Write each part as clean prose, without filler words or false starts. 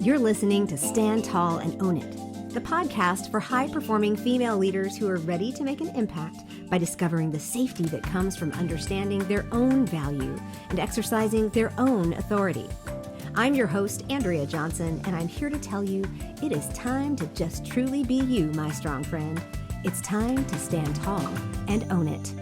You're listening to Stand Tall and Own It, the podcast for high-performing female leaders who are ready to make an impact by discovering the safety that comes from understanding their own value and exercising their own authority. I'm your host, Andrea Johnson, and I'm here to tell you it is time to just truly be you, my strong friend. It's time to stand tall and own it.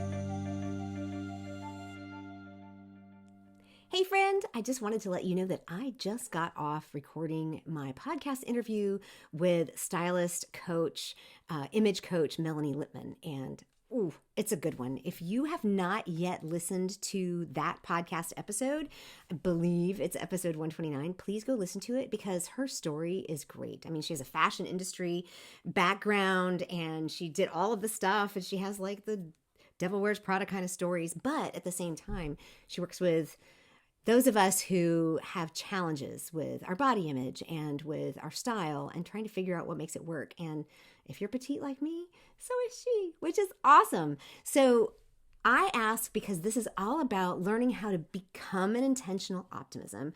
Hey friend, I just wanted to let you know that I just got off recording my podcast interview with stylist coach, image coach Melanie Lippman, and it's a good one. If you have not yet listened to that podcast episode, I believe it's episode 129, please go listen to it because her story is great. I mean, she has a fashion industry background and she did all of the stuff and she has like the Devil Wears Prada kind of stories, but at the same time, she works with those of us who have challenges with our body image and with our style and trying to figure out what makes it work. And if you're petite like me, so is she, which is awesome. So I ask because this is all about learning how to become an intentional optimism.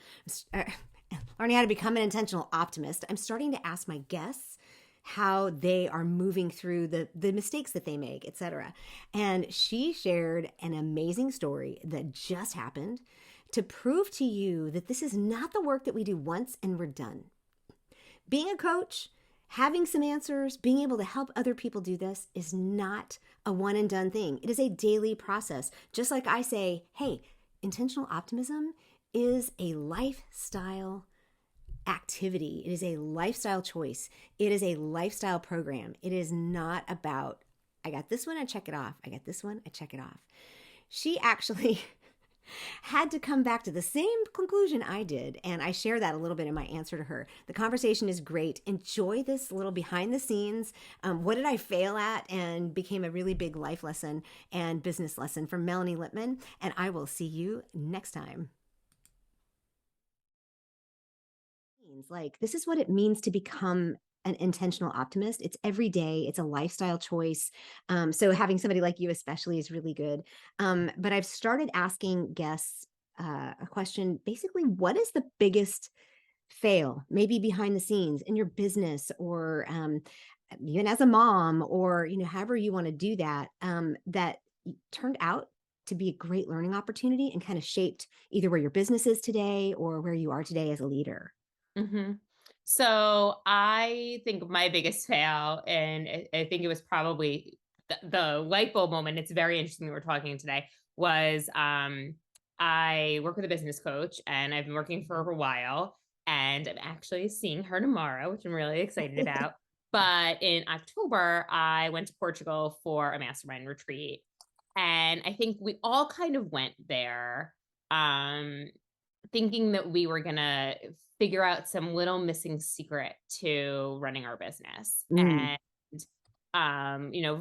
Learning how to become an intentional optimist. I'm starting to ask my guests how they are moving through the mistakes that they make, etc. And she shared an amazing story that just happened to prove to you that this is not the work that we do once and we're done. Being a coach, having some answers, being able to help other people do this is not a one and done thing. It is a daily process. Just like I say, hey, intentional optimism is a lifestyle activity. It is a lifestyle choice. It is a lifestyle program. It is not about, I got this one, I check it off. I got this one, I check it off. She actually had to come back to the same conclusion I did. And I share that a little bit in my answer to her. The conversation is great. Enjoy this little behind the scenes. What did I fail at? And became a really big life lesson and business lesson from Melanie Lippman. And I will see you next time. Like, this is what it means to become an intentional optimist. It's every day. It's a lifestyle choice. So having somebody like you especially is really good. But I've started asking guests a question, basically, what is the biggest fail, maybe behind the scenes in your business or even as a mom or, however you want to do that, that turned out to be a great learning opportunity and kind of shaped either where your business is today or where you are today as a leader? Mm-hmm. So I think my biggest fail, and I think it was probably the light bulb moment. It's very interesting that we're talking today. Was I work with a business coach, and I've been working for her a while, and I'm actually seeing her tomorrow, which I'm really excited about. But in October, I went to Portugal for a mastermind retreat, and I think we all kind of went there, thinking that we were gonna figure out some little missing secret to running our business and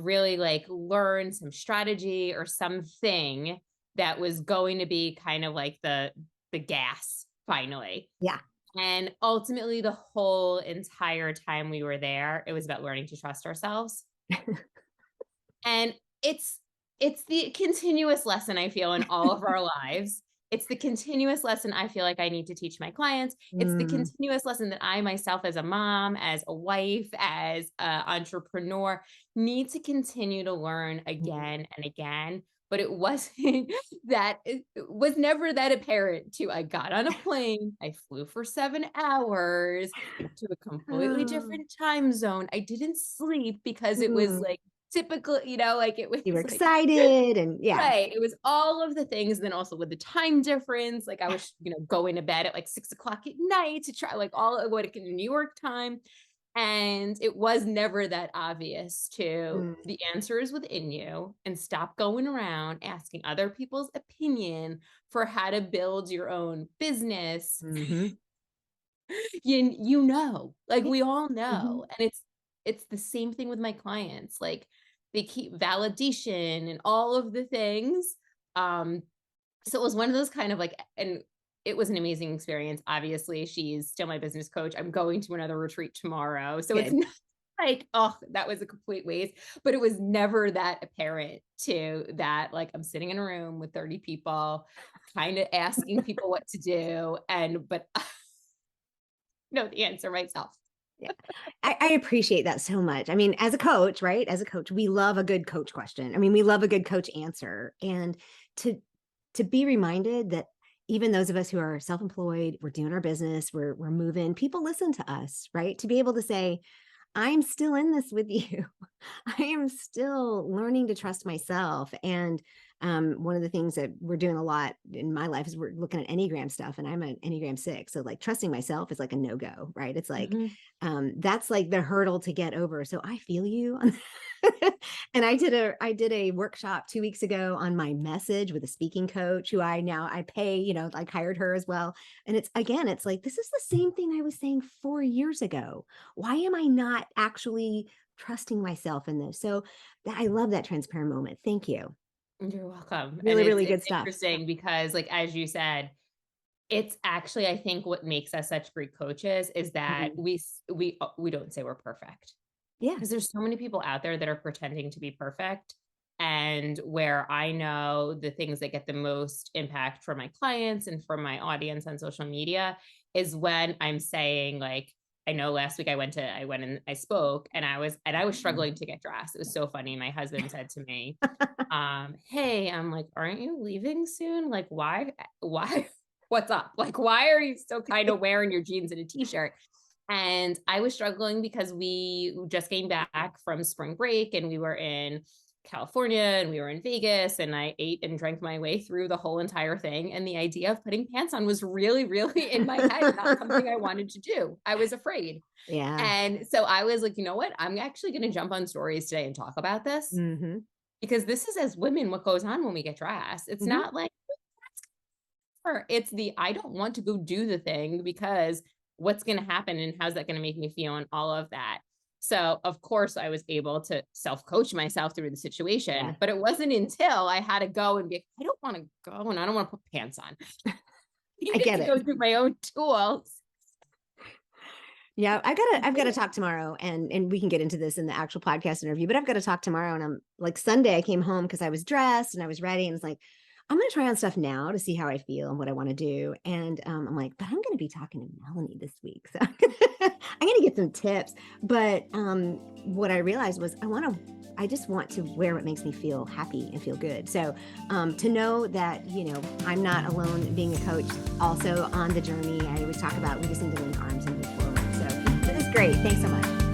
really like learn some strategy or something that was going to be kind of like the gas finally. Yeah. And ultimately the whole entire time we were there, it was about learning to trust ourselves. And it's the continuous lesson I feel in all of our lives. It's the continuous lesson I feel like I need to teach my clients. It's the continuous lesson that I myself as a mom, as a wife, as an entrepreneur need to continue to learn again and again. But it wasn't it was never that apparent to I got on a plane, I flew for 7 hours to a completely different time zone. I didn't sleep because it was like typical, like it was You were like excited and yeah. right. It was all of the things. And then also with the time difference, like I was, going to bed at like 6:00 at night to try like all of what in New York time. And it was never that obvious to the answer is within you and stop going around asking other people's opinion for how to build your own business. Like we all know. And it's the same thing with my clients. Like they keep validation and all of the things. So it was one of those kind of like, and it was an amazing experience. Obviously, she's still my business coach. I'm going to another retreat tomorrow. So it's not like, oh, that was a complete waste, but it was never that apparent to that. Like I'm sitting in a room with 30 people, kind of asking people what to do. But know the answer myself. Yeah. I appreciate that so much. I mean, as a coach, right? As a coach, we love a good coach question. I mean, we love a good coach answer. And to be reminded that even those of us who are self-employed, we're doing our business, we're moving, people listen to us, right? To be able to say, I'm still in this with you. I am still learning to trust myself. And one of the things that we're doing a lot in my life is we're looking at Enneagram stuff, and I'm an Enneagram 6. So like trusting myself is like a no-go, right? It's like, Mhm. that's like the hurdle to get over. So I feel you. And I did a workshop 2 weeks ago on my message with a speaking coach who I pay, like hired her as well. And it's like, this is the same thing I was saying 4 years ago. Why am I not actually trusting myself in this? So I love that transparent moment. Thank you. You're welcome. And Really, really good it's stuff. interesting because, like, as you said, it's actually, I think what makes us such great coaches is that Mhm. we don't say we're perfect. Yeah. Because there's so many people out there that are pretending to be perfect. And where I know the things that get the most impact for my clients and for my audience on social media is when I'm saying, like, I know last week I went and I spoke, and I was struggling to get dressed. It was so funny. My husband said to me, hey, I'm like, aren't you leaving soon? Like, why, what's up? Like, why are you still kind of wearing your jeans and a t-shirt? And I was struggling because we just came back from spring break and we were in California and we were in Vegas, and I ate and drank my way through the whole entire thing. And the idea of putting pants on was really, really in my head, not something I wanted to do. I was afraid. Yeah. And so I was like, you know what? I'm actually going to jump on stories today and talk about this, Hmm. because this is, as women, what goes on when we get dressed. It's Hmm. not like, or it's the, I don't want to go do the thing because what's going to happen and how's that going to make me feel and all of that. So of course I was able to self-coach myself through the situation, Yeah. but it wasn't until I had to go and be like, I don't want to go and I don't want to put pants on. I I needed get to it. go through my own tools. Yeah, To I've got do to it. talk tomorrow, and we can get into this in the actual podcast interview, but I've got to talk tomorrow. And I'm like, Sunday I came home because I was dressed and I was ready, and it's like, I'm going to try on stuff now to see how I feel and what I want to do. And I'm like, but I'm going to be talking to Melanie this week. So I'm going to get some tips. But what I realized was I just want to wear what makes me feel happy and feel good. So to know that, I'm not alone being a coach, also on the journey. I always talk about we just need to link arms and move forward. So this is great. Thanks so much.